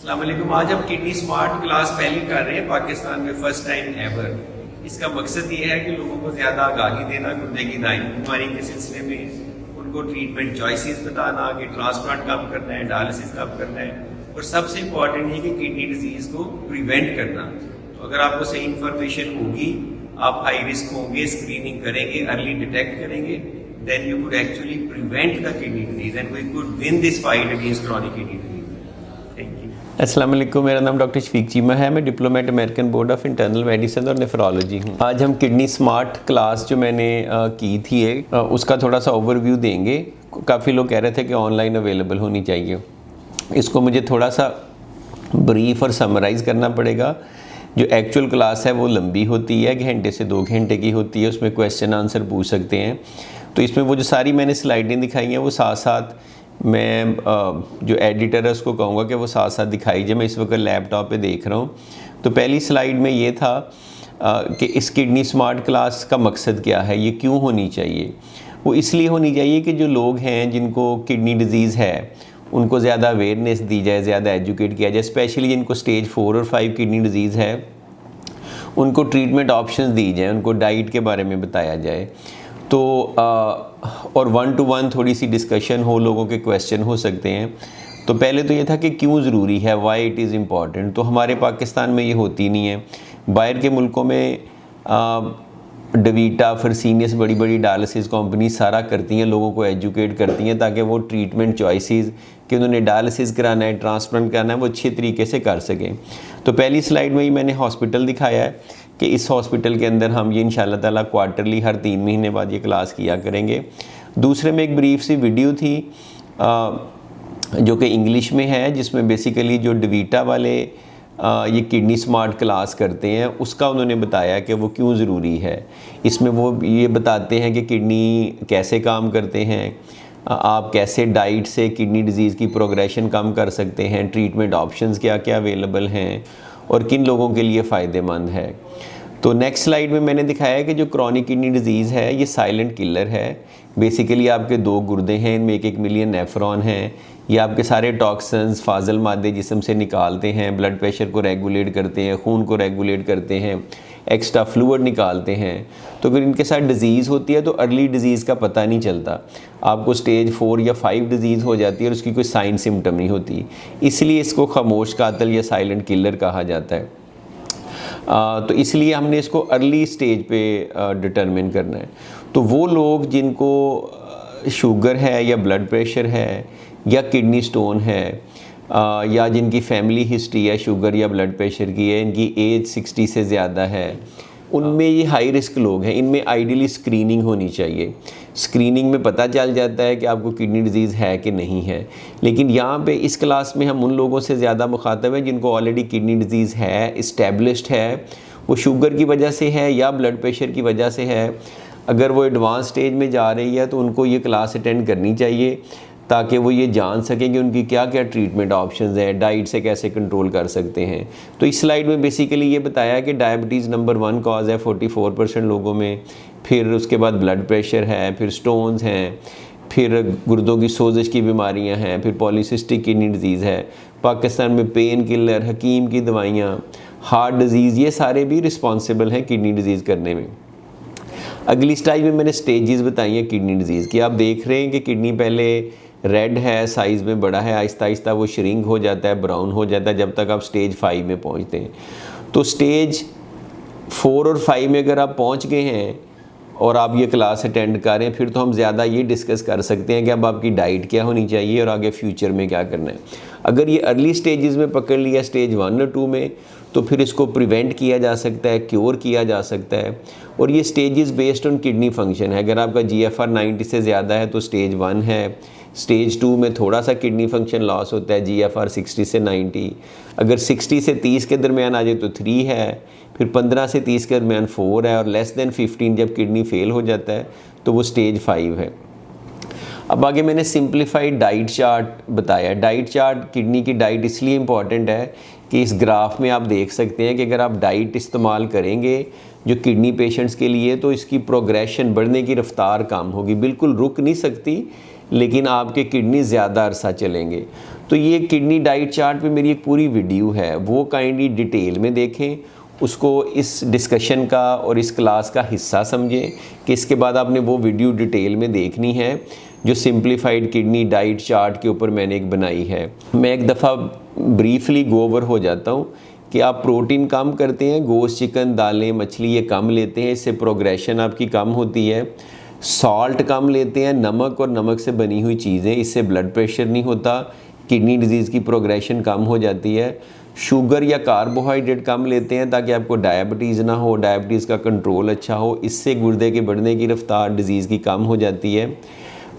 अस्सलाम वालेकुम। आज हम किडनी स्मार्ट क्लास पहली कर रहे हैं पाकिस्तान में फर्स्ट टाइम एवर। इसका मकसद ये है कि लोगों को ज्यादा आगाही देना गुर्दे की दायमी बीमारी के सिलसिले में, उनको ट्रीटमेंट चॉइसेस बताना कि ट्रांसप्लांट कब करना है, डायलिसिस कब करना है, और सबसे इम्पॉर्टेंट है कि किडनी डिजीज को प्रिवेंट करना। तो अगर आपको सही इंफॉर्मेशन होगी, आप हाई रिस्क होंगे, स्क्रीनिंग करेंगे, अर्ली डिटेक्ट करेंगे, then you could actually prevent the kidney disease and we could win this fight against chronic kidney disease. Thank you. अस्सलाम वालेकुम, मेरा नाम डॉक्टर शफीक चीमा है। मैं diplomat American board of internal medicine और नेफ्रोलॉजी हूँ। आज हम किडनी स्मार्ट क्लास जो मैंने की थी उसका थोड़ा सा ओवरव्यू देंगे। काफ़ी लोग कह रहे थे कि ऑनलाइन अवेलेबल होनी चाहिए। इसको मुझे थोड़ा सा ब्रीफ और समराइज़ करना पड़ेगा। जो एक्चुअल क्लास है वो लंबी होती है, घंटे से 2 घंटे की होती है। उसमें क्वेश्चन आंसर पूछ सकते हैं। तो इसमें वो जो सारी मैंने स्लाइडें दिखाई हैं वो साथ साथ मैं जो एडिटर है उसको कहूँगा कि वो साथ साथ दिखाई जाए। मैं इस वक्त लैपटॉप पे देख रहा हूँ। तो पहली स्लाइड में ये था कि इस किडनी स्मार्ट क्लास का मकसद क्या है, ये क्यों होनी चाहिए। वो इसलिए होनी चाहिए कि जो लोग हैं जिनको किडनी डिज़ीज़ है उनको ज़्यादा अवेयरनेस दी जाए, ज़्यादा एजुकेट किया जाए। स्पेशली जिनको स्टेज 4 और 5 किडनी डिज़ीज़ है उनको ट्रीटमेंट ऑप्शंस दी जाए, उनको डाइट के बारे में बताया जाए। तो और 1 to 1 थोड़ी सी डिस्कशन हो, लोगों के क्वेश्चन हो सकते हैं। तो पहले तो ये था कि क्यों ज़रूरी है, वाई इट इज़ इम्पॉर्टेंट। तो हमारे पाकिस्तान में ये होती नहीं है। बाहर के मुल्कों में डवीटा, फरसीनियस, बड़ी बड़ी डायलिसिस कंपनी सारा करती हैं, लोगों को एजुकेट करती हैं ताकि वो ट्रीटमेंट चॉइसेस कि उन्होंने डायलिसिस कराना है, ट्रांसप्लांट कराना है, वो अच्छे तरीके से कर सकें। तो पहली स्लाइड में ही मैंने हॉस्पिटल दिखाया है कि इस हॉस्पिटल के अंदर हम ये इंशाल्लाह ताला क्वार्टरली हर 3 महीने बाद ये क्लास किया करेंगे। दूसरे में एक ब्रीफ सी वीडियो थी जो कि इंग्लिश में है, जिसमें बेसिकली जो डवीटा वाले ये किडनी स्मार्ट क्लास करते हैं उसका उन्होंने बताया कि वो क्यों ज़रूरी है। इसमें वो ये बताते हैं कि किडनी कैसे काम करते हैं, आप कैसे डाइट से किडनी डिज़ीज़ की प्रोग्रेशन कम कर सकते हैं, ट्रीटमेंट ऑप्शंस क्या क्या अवेलेबल हैं और किन लोगों के लिए फ़ायदेमंद है। तो नेक्स्ट स्लाइड में मैंने दिखाया है कि जो क्रॉनिक किडनी डिज़ीज़ है ये साइलेंट किलर है। बेसिकली आपके 2 गुर्दे हैं, इनमें 1 मिलियन नेफ्रॉन हैं। ये आपके सारे टॉक्सिन्स, फाजल मादे जिस्म से निकालते हैं, ब्लड प्रेशर को रेगुलेट करते हैं, खून को रेगुलेट करते हैं, एक्स्ट्रा फ्लूइड निकालते हैं। तो अगर इनके साथ डिज़ीज़ होती है तो अर्ली डिज़ीज़ का पता नहीं चलता, आपको स्टेज 4 या 5 डिज़ीज़ हो जाती है और उसकी कोई साइन सिम्टम नहीं होती। इसलिए इसको खामोश कातिल या साइलेंट किलर कहा जाता है। तो इसलिए हमने इसको अर्ली स्टेज पे डिटरमिन करना है। तो वो लोग जिनको शुगर है या ब्लड प्रेशर है या किडनी स्टोन है या जिनकी फैमिली हिस्ट्री है शुगर या ब्लड प्रेशर की है, इनकी एज 60 से ज़्यादा है, उनमें ये हाई रिस्क लोग हैं। इनमें आइडियली स्क्रीनिंग होनी चाहिए। स्क्रीनिंग में पता चल जाता है कि आपको किडनी डिजीज़ है कि नहीं है। लेकिन यहाँ पे इस क्लास में हम उन लोगों से ज़्यादा मुखातब हैं जिनको ऑलरेडी किडनी डिजीज़ है, इस्टेब्लिश्ड है, वो शुगर की वजह से है या ब्लड प्रेशर की वजह से है। अगर वो एडवांस स्टेज में जा रही है तो उनको ये क्लास अटेंड करनी चाहिए ताकि वो ये जान सकें कि उनकी क्या क्या ट्रीटमेंट ऑप्शंस हैं, डाइट से कैसे कंट्रोल कर सकते हैं। तो इस स्लाइड में बेसिकली ये बताया कि डायबिटीज़ नंबर 1 कॉज है 44% लोगों में, फिर उसके बाद ब्लड प्रेशर है, फिर स्टोन्स हैं, फिर गुर्दों की सोजिश की बीमारियां हैं, फिर पॉलीसिस्टिक किडनी डिजीज़ है। पाकिस्तान में पेन किलर, हकीम की दवाइयाँ, हार्ट डिज़ीज़, ये सारे भी रिस्पॉन्सिबल हैं किडनी डिज़ीज़ करने में। अगली स्लाइड में मैंने स्टेजेस बताई हैं किडनी डिज़ीज़ की। आप देख रहे हैं कि किडनी पहले रेड है, साइज़ में बड़ा है, आहिस्ता आहिस्ता वो श्रिंक हो जाता है, ब्राउन हो जाता है जब तक आप स्टेज 5 में पहुंचते हैं। तो स्टेज 4 और 5 में अगर आप पहुंच गए हैं और आप ये क्लास अटेंड कर रहे हैं, फिर तो हम ज़्यादा ये डिस्कस कर सकते हैं कि अब आपकी डाइट क्या होनी चाहिए और आगे फ्यूचर में क्या करना है। अगर ये अर्ली स्टेजेस में पकड़ लिया, स्टेज 1 और 2 में, तो फिर इसको प्रिवेंट किया जा सकता है, क्योर किया जा सकता है। और ये stages based on kidney function है। अगर आपका GFR 90 से ज़्यादा है तो स्टेज 1 है। स्टेज 2 में थोड़ा सा किडनी फंक्शन लॉस होता है, GFR 60 से 90। अगर 60 से 30 के दरमियान आ जाए तो 3 है, फिर 15 से 30 के दरमियान 4 है, और लेस देन 15 जब किडनी फेल हो जाता है तो वो स्टेज 5 है। अब आगे मैंने सिंप्लीफाइड डाइट चार्ट बताया। डाइट चार्ट, किडनी की डाइट इसलिए इम्पॉर्टेंट है कि इस ग्राफ में आप देख सकते हैं कि अगर आप डाइट इस्तेमाल करेंगे जो किडनी पेशेंट्स के लिए, तो इसकी प्रोग्रेशन, बढ़ने की रफ्तार कम होगी, बिल्कुल रुक नहीं सकती लेकिन आपके किडनी ज़्यादा अरसा चलेंगे। तो ये किडनी डाइट चार्ट पे मेरी एक पूरी वीडियो है, वो काइंडली डिटेल में देखें, उसको इस डिस्कशन का और इस क्लास का हिस्सा समझें कि इसके बाद आपने वो वीडियो डिटेल में देखनी है जो सिंप्लीफाइड किडनी डाइट चार्ट के ऊपर मैंने एक बनाई है। मैं एक दफ़ा ब्रीफली गो ओवर हो जाता हूँ कि आप प्रोटीन कम करते हैं, गोश्त, चिकन, दालें, मछली ये कम लेते हैं, इससे प्रोग्रेशन आपकी कम होती है। सॉल्ट कम लेते हैं, नमक और नमक से बनी हुई चीज़ें, इससे ब्लड प्रेशर नहीं होता, किडनी डिजीज़ की प्रोग्रेशन कम हो जाती है। शुगर या कार्बोहाइड्रेट कम लेते हैं ताकि आपको डायबिटीज़ ना हो, डायबिटीज़ का कंट्रोल अच्छा हो, इससे गुर्दे के बढ़ने की रफ्तार डिजीज़ की कम हो जाती है।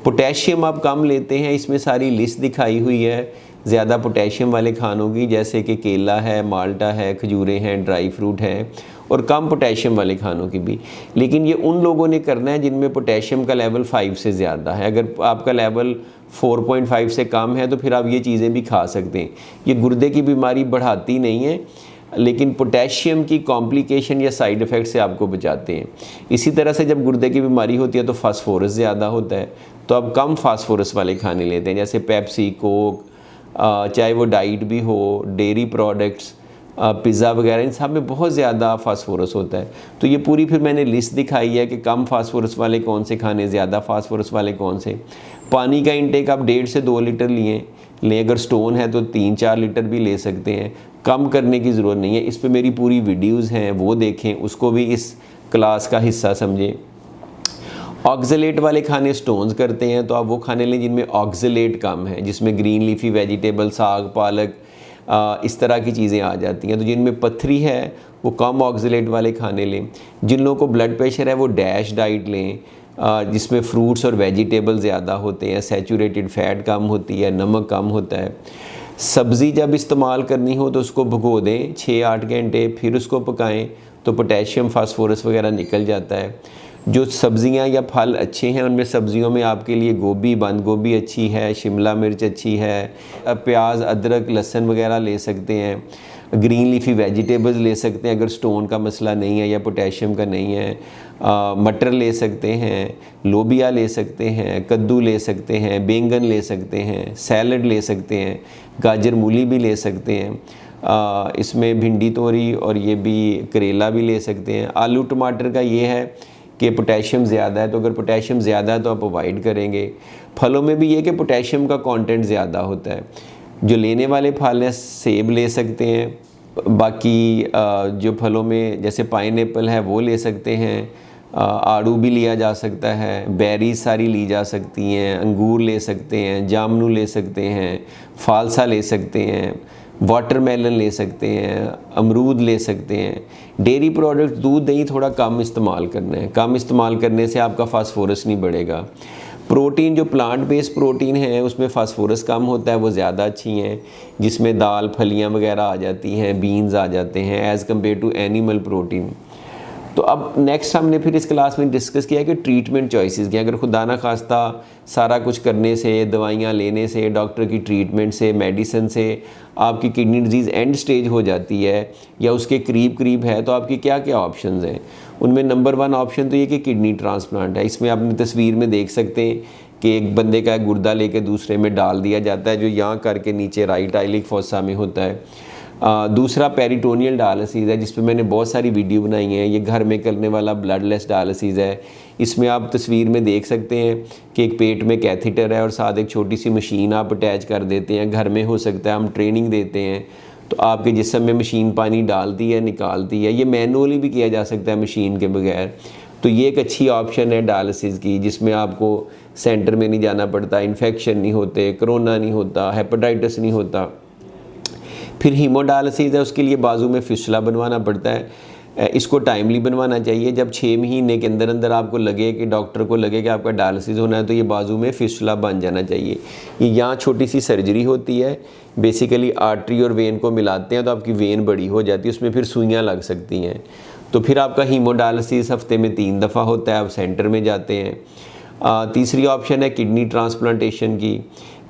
पोटेशियम आप कम लेते हैं, इसमें सारी लिस्ट दिखाई हुई है ज़्यादा पोटेशियम वाले खानों की, जैसे कि केला है, माल्टा है, खजूरें हैं, ड्राई फ्रूट हैं, और कम पोटेशियम वाले खानों की भी। लेकिन ये उन लोगों ने करना है जिनमें पोटेशियम का लेवल 5 से ज़्यादा है। अगर आपका लेवल 4.5 से कम है तो फिर आप ये चीज़ें भी खा सकते हैं। ये गुर्दे की बीमारी बढ़ाती नहीं है, लेकिन पोटेशियम की कॉम्प्लिकेशन या साइड इफ़ेक्ट से आपको बचाते हैं। इसी तरह से जब गुर्दे की बीमारी होती है तो फास्फोरस ज़्यादा होता है, तो आप कम फास्फोरस वाले खाने लेते हैं, जैसे पेप्सी, कोक, चाहे वो डाइट भी हो, डेयरी प्रोडक्ट्स, पिज़्ज़ा वगैरह, इन सब में बहुत ज़्यादा फास्फोरस होता है। तो ये पूरी फिर मैंने लिस्ट दिखाई है कि कम फास्फोरस वाले कौन से खाने, ज़्यादा फास्फोरस वाले कौन से। पानी का इंटेक आप 1.5 से 2 लीटर लें, अगर स्टोन है तो 3-4 लीटर भी ले सकते हैं, कम करने की ज़रूरत नहीं है। इस पर मेरी पूरी वीडियोज़ हैं, वो देखें, उसको भी इस क्लास का हिस्सा समझें। ऑक्जेलेट वाले खाने स्टोन्स करते हैं, तो आप वो खाने लें जिनमें ऑक्जेलेट कम है, जिसमें ग्रीन लीफी वेजिटेबल, साग, पालक, इस तरह की चीज़ें आ जाती हैं। तो जिनमें पथरी है वो कम ऑक्जेलेट वाले खाने लें। जिन लोगों को ब्लड प्रेशर है वो डैश डाइट लें, जिसमें फ्रूट्स और वेजिटेबल ज़्यादा होते हैं, सैचुरेटेड फ़ैट कम होती है, नमक कम होता है। सब्ज़ी जब इस्तेमाल करनी हो तो उसको भिगो दें 6-8 घंटे, फिर उसको पकाएं, तो पोटेशियम, फास्फोरस वगैरह निकल जाता है। जो सब्ज़ियां या फल अच्छे हैं उनमें सब्ज़ियों में आपके लिए गोभी, बंद गोभी अच्छी है, शिमला मिर्च अच्छी है, प्याज, अदरक, लहसुन वगैरह ले सकते हैं। ग्रीन लीफी वेजिटेबल्स ले सकते हैं अगर स्टोन का मसला नहीं है या पोटेशियम का नहीं है। मटर ले सकते हैं, लोबिया ले सकते हैं, कद्दू ले सकते हैं, बैंगन ले सकते हैं, सैलड ले सकते हैं, गाजर, मूली भी ले सकते हैं। इसमें भिंडी, तोरी और ये भी करेला भी ले सकते हैं। आलू टमाटर का ये है कि पोटेशियम ज़्यादा है, तो अगर पोटेशियम ज़्यादा है तो आप अवॉइड करेंगे। फलों में भी ये कि पोटेशियम का कंटेंट ज़्यादा होता है। जो लेने वाले फल हैं, सेब ले सकते हैं, बाकी जो फलों में जैसे पाइनएप्पल है वो ले सकते हैं, आड़ू भी लिया जा सकता है, बेरीज सारी ली जा सकती हैं, अंगूर ले सकते हैं, जामुन ले सकते हैं, फालसा ले सकते हैं, वाटरमेलन ले सकते हैं, अमरूद ले सकते हैं। डेयरी प्रोडक्ट, दूध, दही थोड़ा कम इस्तेमाल करना है। कम इस्तेमाल करने से आपका फास्फोरस नहीं बढ़ेगा। प्रोटीन, जो प्लांट बेस्ड प्रोटीन है उसमें फास्फोरस कम होता है, वो ज़्यादा अच्छी हैं, जिसमें दाल, फलियां वगैरह आ जाती हैं, बीन्स आ जाते हैं, as compare to animal protein. तो अब नेक्स्ट हमने फिर इस क्लास में डिस्कस किया कि ट्रीटमेंट चॉइसेस की। अगर खुदा ना खास्ता सारा कुछ करने से, दवाइयाँ लेने से, डॉक्टर की ट्रीटमेंट से, मेडिसिन से आपकी किडनी डिजीज़ एंड स्टेज हो जाती है या उसके करीब करीब है, तो आपकी क्या क्या ऑप्शंस हैं। उनमें नंबर 1 ऑप्शन तो ये कि किडनी ट्रांसप्लांट है। इसमें आपने तस्वीर में देख सकते हैं कि एक बंदे का गुर्दा लेके दूसरे में डाल दिया जाता है, जो यहाँ करके नीचे राइट आइलिक फोसा में होता है। दूसरा पेरिटोनियल डायलिसिस है, जिस पे मैंने बहुत सारी वीडियो बनाई हैं। ये घर में करने वाला ब्लडलेस डायलिसिस है। इसमें आप तस्वीर में देख सकते हैं कि एक पेट में कैथीटर है और साथ एक छोटी सी मशीन आप अटैच कर देते हैं। घर में हो सकता है, हम ट्रेनिंग देते हैं तो आपके जिस्म में मशीन पानी डालती है, निकालती है। ये मैनुअली भी किया जा सकता है मशीन के बगैर। तो ये एक अच्छी ऑप्शन है डायलिसिस की, जिसमें आपको सेंटर में नहीं जाना पड़ता, इन्फेक्शन नहीं होते, कोरोना नहीं होता, हेपेटाइटिस नहीं होता। फिर हीमोडायलिसिस है, उसके लिए बाजू में फिस्टुला बनवाना पड़ता है। इसको टाइमली बनवाना चाहिए। जब 6 महीने के अंदर अंदर आपको लगे कि डॉक्टर को लगे कि आपका डायलिसिस होना है, तो ये बाजू में फिस्टुला बन जाना चाहिए। ये यहाँ छोटी सी सर्जरी होती है, बेसिकली आर्टरी और वेन को मिलाते हैं तो आपकी वेन बड़ी हो जाती है, उसमें फिर सुइयाँ लग सकती हैं। तो फिर आपका हीमोडायलिसिस हफ्ते में 3 दफ़ा होता है, आप सेंटर में जाते हैं। तीसरी ऑप्शन है किडनी ट्रांसप्लांटेशन की।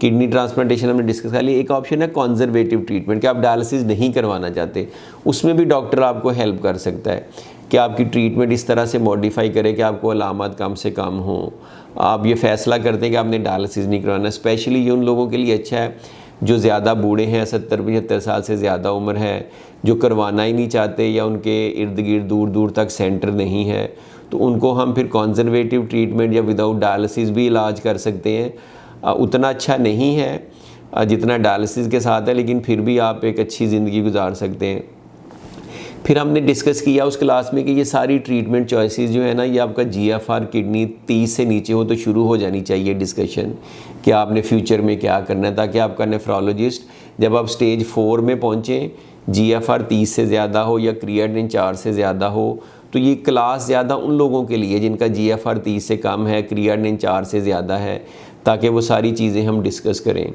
किडनी ट्रांसप्लांटेशन हमने डिस्कस कर लिया। एक ऑप्शन है कंजर्वेटिव ट्रीटमेंट, कि आप डायलिसिस नहीं करवाना चाहते, उसमें भी डॉक्टर आपको हेल्प कर सकता है कि आपकी ट्रीटमेंट इस तरह से मॉडिफाई करे कि आपको अलामत कम से कम हो, आप ये फ़ैसला करते हैं कि आपने डायलिसिस नहीं करवाना। स्पेशली ये उन लोगों के लिए अच्छा है जो ज़्यादा बूढ़े हैं, 70-75 साल से ज़्यादा उम्र है, जो करवाना ही नहीं चाहते या उनके इर्द गिर्द दूर दूर तक सेंटर नहीं है, तो उनको हम फिर कंजर्वेटिव ट्रीटमेंट या विदाउट डायलिसिस भी इलाज कर सकते हैं। उतना अच्छा नहीं है जितना डायलिसिस के साथ है, लेकिन फिर भी आप एक अच्छी ज़िंदगी गुजार सकते हैं। फिर हमने डिस्कस किया उस क्लास में कि ये सारी ट्रीटमेंट चॉइसेस जो है ना, ये आपका GFR किडनी 30 से नीचे हो तो शुरू हो जानी चाहिए डिस्कशन कि आपने फ्यूचर में क्या करना है, ताकि आपका नेफ्रोलॉजिस्ट जब आप स्टेज 4 में पहुँचें, GFR 30 से ज़्यादा हो या क्रिएटिनिन 4 से ज़्यादा हो, तो ये क्लास ज़्यादा उन लोगों के लिए जिनका GFR 30 से कम है, क्रिएटिनिन 4 से ज़्यादा है, ताकि वो सारी चीज़ें हम डिस्कस करें।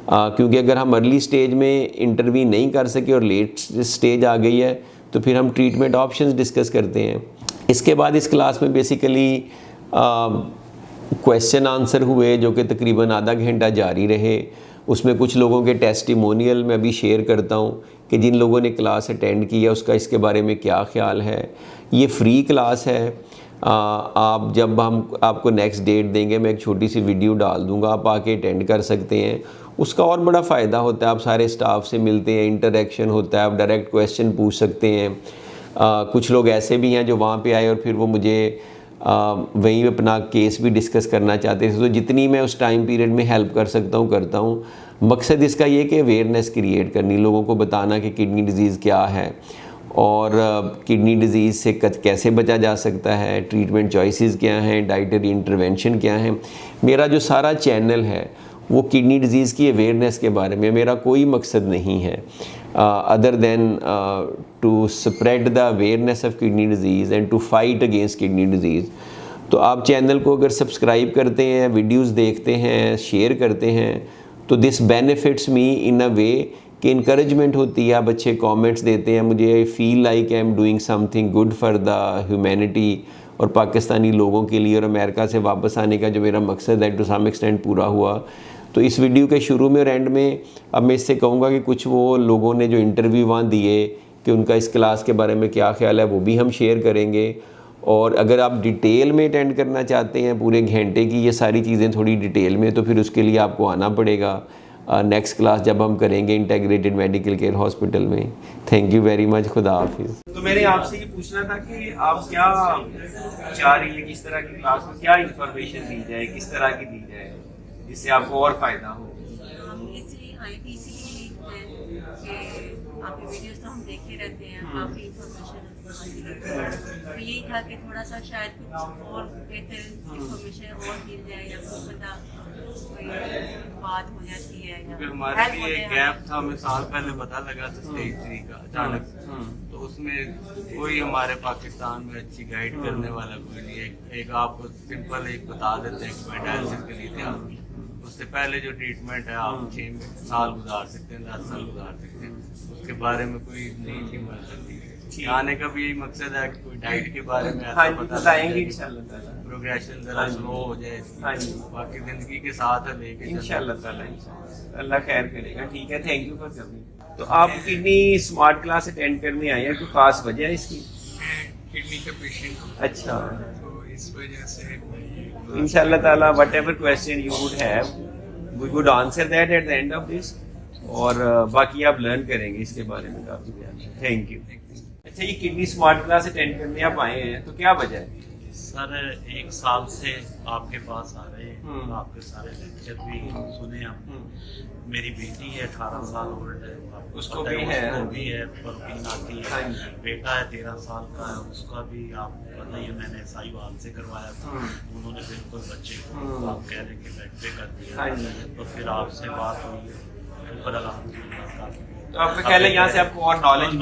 क्योंकि अगर हम अर्ली स्टेज में इंटरवीन नहीं कर सके और लेट स्टेज आ गई है, तो फिर हम ट्रीटमेंट ऑप्शंस डिस्कस करते हैं। इसके बाद इस क्लास में बेसिकली क्वेश्चन आंसर हुए जो कि तकरीबन आधा घंटा जारी रहे। उसमें कुछ लोगों के टेस्टिमोनियल मैं भी शेयर करता हूँ कि जिन लोगों ने क्लास अटेंड की है उसका इसके बारे में क्या ख्याल है। ये फ्री क्लास है। आप जब हम आपको नेक्स्ट डेट देंगे, मैं एक छोटी सी वीडियो डाल दूँगा, आप आके अटेंड कर सकते हैं। उसका और बड़ा फ़ायदा होता है, आप सारे स्टाफ से मिलते हैं, इंटरेक्शन होता है, आप डायरेक्ट क्वेश्चन पूछ सकते हैं। कुछ लोग ऐसे भी हैं जो वहाँ पे आए और फिर वो मुझे वहीं अपना केस भी डिस्कस करना चाहते थे। तो जितनी मैं उस टाइम पीरियड में हेल्प कर सकता हूँ करता हूँ। मकसद इसका ये कि अवेयरनेस क्रिएट करनी, लोगों को बताना कि किडनी डिज़ीज़ क्या है और किडनी डिज़ीज़ से कैसे बचा जा सकता है, ट्रीटमेंट चॉइसेस क्या हैं, डाइटरी इंटरवेंशन क्या है। मेरा जो सारा चैनल है वो किडनी डिज़ीज़ की अवेयरनेस के बारे में, मेरा कोई मकसद नहीं है other than to spread the awareness of kidney disease and to fight against kidney disease. तो आप चैनल को अगर सब्सक्राइब करते हैं, वीडियोस देखते हैं, शेयर करते हैं, तो दिस बेनिफिट्स मी इन अ वे कि इंकरेजमेंट होती है, आप अच्छे कमेंट्स देते हैं, मुझे feel like I am doing something good for the humanity और पाकिस्तानी लोगों के लिए, और अमेरिका से वापस आने का जो मेरा मकसद है टू सम एक्सटेंट पूरा हुआ। तो इस वीडियो के शुरू में और एंड में अब मैं इससे कहूँगा कि कुछ वो लोगों ने जो इंटरव्यू वहाँ दिए कि उनका इस क्लास के बारे में क्या ख्याल है, वो भी हम शेयर करेंगे। और अगर आप डिटेल में अटेंड करना चाहते हैं पूरे घंटे की ये सारी चीज़ें थोड़ी डिटेल में, तो फिर उसके लिए आपको आना पड़ेगा नेक्स्ट क्लास जब हम करेंगे इंटीग्रेटेड मेडिकल केयर हॉस्पिटल में। Thank you very much. खुदा हाफिज़। तो मैंने आपसे ये पूछना था कि आप क्या चाह रही है, किस तरह की क्लास में क्या इंफॉर्मेशन दी जाए, किस तरह की दी जाए जिससे आपको और फायदा हो। आपकी वीडियोस तो हम देखते रहते हैं, काफ़ी इंफॉर्मेशन तो यही था कि थोड़ा सा शायद कुछ और बेहतर इंफॉर्मेशन और मिल जाए या कुछ पता कोई बात हो जाती है या हमारे लिए गैप था, हमें साल पहले पता लगा था स्टेज 3 का अचानक, तो उसमें कोई हमारे पाकिस्तान में अच्छी गाइड करने वाला कोई नहीं है। एक आपको सिंपल एक बता देते हैं कि भाई डायलिसिस के लिए तैयार, उससे पहले जो ट्रीटमेंट है आप 6 साल गुजार सकते हैं, 10 साल गुजार सकते हैं, उसके बारे में कोई नई चीज मिल सकती है। आने का भी यही मकसद है कि कोई डाइट के बारे में ऐसा पता बताएंगे इंशाल्लाह ताला, प्रोग्रेशन जरा स्लो हो जाए, बाकी जिंदगी के साथ है लेके इंशाल्लाह ताला, अल्लाह खैर करेगा। ठीक है, थैंक यू फॉर कमिंग। तो आप किडनी स्मार्ट क्लास अटेंड करने आए हैं, कोई खास वजह है इसकी? किडनी का पेशेंट हूँ, अच्छा, तो इस वजह से इंशाल्लाह ताला whatever question you would have we would answer that at the end of this, और बाकी आप लर्न करेंगे इसके बारे में काफी ज़्यादा। Thank you. अच्छा, ये किडनी स्मार्ट क्लास अटेंड करने आप आए हैं, तो क्या वजह है? सर 1 साल से आपके पास आ रहे हैं, आपके सारे लेक्चर भी सुने हमने। मेरी बेटी है 18 साल ओल्ड है, उसको भी है प्रोटीन आती है। बेटा है 13 साल का है, उसका भी आपको पता ही है, मैंने साहिवाल से करवाया था, उन्होंने बिल्कुल बच्चे को आप कह रहे कि बेड पे कर दिया। तो फिर आपसे बात हुई, शुक्र अल्हम्दुलिल्लाह काफी। तो आपका ख्याल है यहाँ से आपको और नॉलेज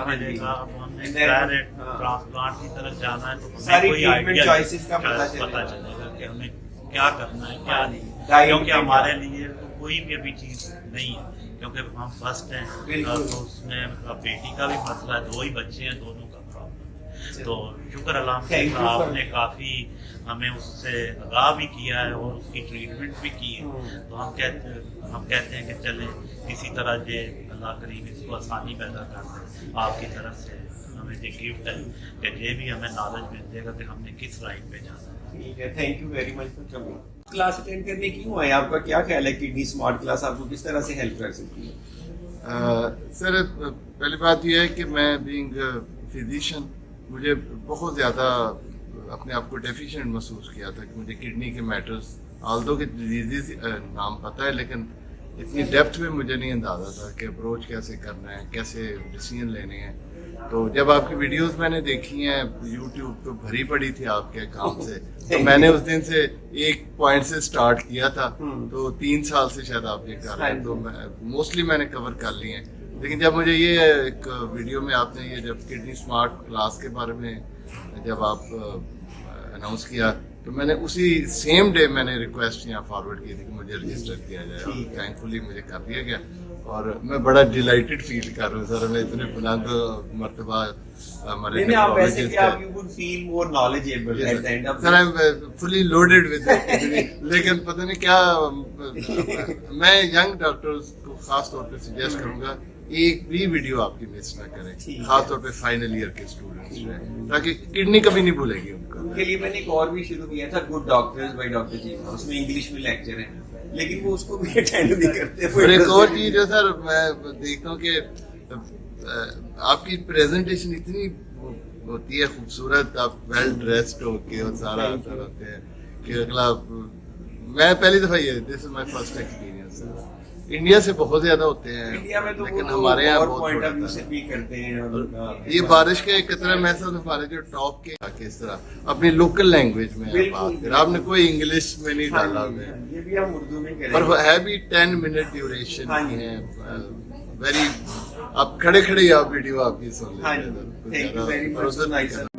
मिलेगा? अब हमने ट्रांसप्लांट की तरफ जाना है तो सारी कोई ट्रीटमेंट चॉइसेस का पता चलेगा कि हमें क्या करना है क्या नहीं, क्योंकि हमारे लिए तो कोई भी अभी चीज नहीं है, क्योंकि हम फर्स्ट हैं। तो उसमें बेटी का भी मसला है, 2 ही बच्चे हैं, दोनों का प्रॉब्लम। तो शुक्र अल्हम्दुलिल्लाह आपने काफी हमें उससे आगाह भी किया है और उसकी ट्रीटमेंट भी की है। तो हम कहते हैं कि चलें किसी तरह ये अल्लाह करीम इसको आसानी पैदा कर दे। आपकी तरफ से हमें ये गिफ्ट है कि ये भी हमें नॉलेज मिल जाएगा कि हमने किस राइट पे जाना है। ठीक है, thank you very much for coming. Class attend करने क्यों आए? आपका क्या ख्याल है किडनी स्मार्ट क्लास आपको किस तरह से हेल्प कर सकती है? सर पहली बात यह है कि मैं बीइंग फिजिशियन मुझे बहुत ज़्यादा अपने आप को डेफिशिएंट महसूस किया था कि मुझे किडनी के मैटर्स आल्दो के डिजीज़ नाम पता है लेकिन इतनी डेप्थ में मुझे नहीं अंदाज़ा था कि अप्रोच कैसे करना है, कैसे डिसीजन लेने हैं। तो जब आपकी वीडियोस मैंने देखी हैं यूट्यूब पे भरी पड़ी थी आपके काम से, तो मैंने उस दिन से एक पॉइंट से स्टार्ट किया था। तो 3 साल से शायद आप ये कर रहे हैं, तो मैं मोस्टली मैंने कवर कर लिए हैं। लेकिन जब मुझे ये एक वीडियो में आपने ये जब किडनी स्मार्ट क्लास के बारे में जब आप अनाउंस किया तो मैंने उसी सेम डे मैंने रिक्वेस्ट यहाँ फॉरवर्ड की थी कि मुझे रजिस्टर किया जाए और थैंकफुली मुझे कर दिया गया और मैं बड़ा डिलाइटेड फील कर रहा हूँ सर। मैं इतने बुलंद मर्तबा हमारे नहीं, आप वैसे कि आप you would feel more knowledgeable eight the end of sir I am fully loaded with लेकिन पता नहीं क्या मैं यंग डॉक्टर्स को खास तौर पे सजेस्ट करूंगा एक भी वीडियो आपकी मिस ना करें, खास तौर पे फाइनल ईयर के स्टूडेंट्स जो हैं, ताकि किडनी कभी नहीं भूलेगी उनका। उनके लिए मैंने एक और भी शुरू किया था, गुड डॉक्टर्स बाय डॉक्टर जी, उसमें इंग्लिश में लेक्चर है लेकिन वो उसको भी अटेंड नहीं करते। और एक और चीज है सर, मैं देखता हूँ कि आपकी प्रेजेंटेशन इतनी होती है खूबसूरत, आप वेल ड्रेस्ड होके और सारा होते हैं कि अगला मैं पहली दफा ये this is my first experience. India से बहुत ज्यादा होते हैं इंडिया में तो लेकिन वो हमारे यहाँ और बहुत पॉइंट थोड़ा ऑफ व्यू था। से भी करते हैं और ये बारिश के कतरा महसूस हमारे जो टॉप के किस तरह अपनी लोकल लैंग्वेज में आप बात करें, आपने कोई इंग्लिश में नहीं डाला हुआ है, ये भी हम उर्दू में करेंगे पर है भी 10 मिनट ड्यूरेशन की है। वेरी आप खड़े खड़े आप वीडियो आपकी सुन हाँ लेते जी, थैंक यू वेरी मच।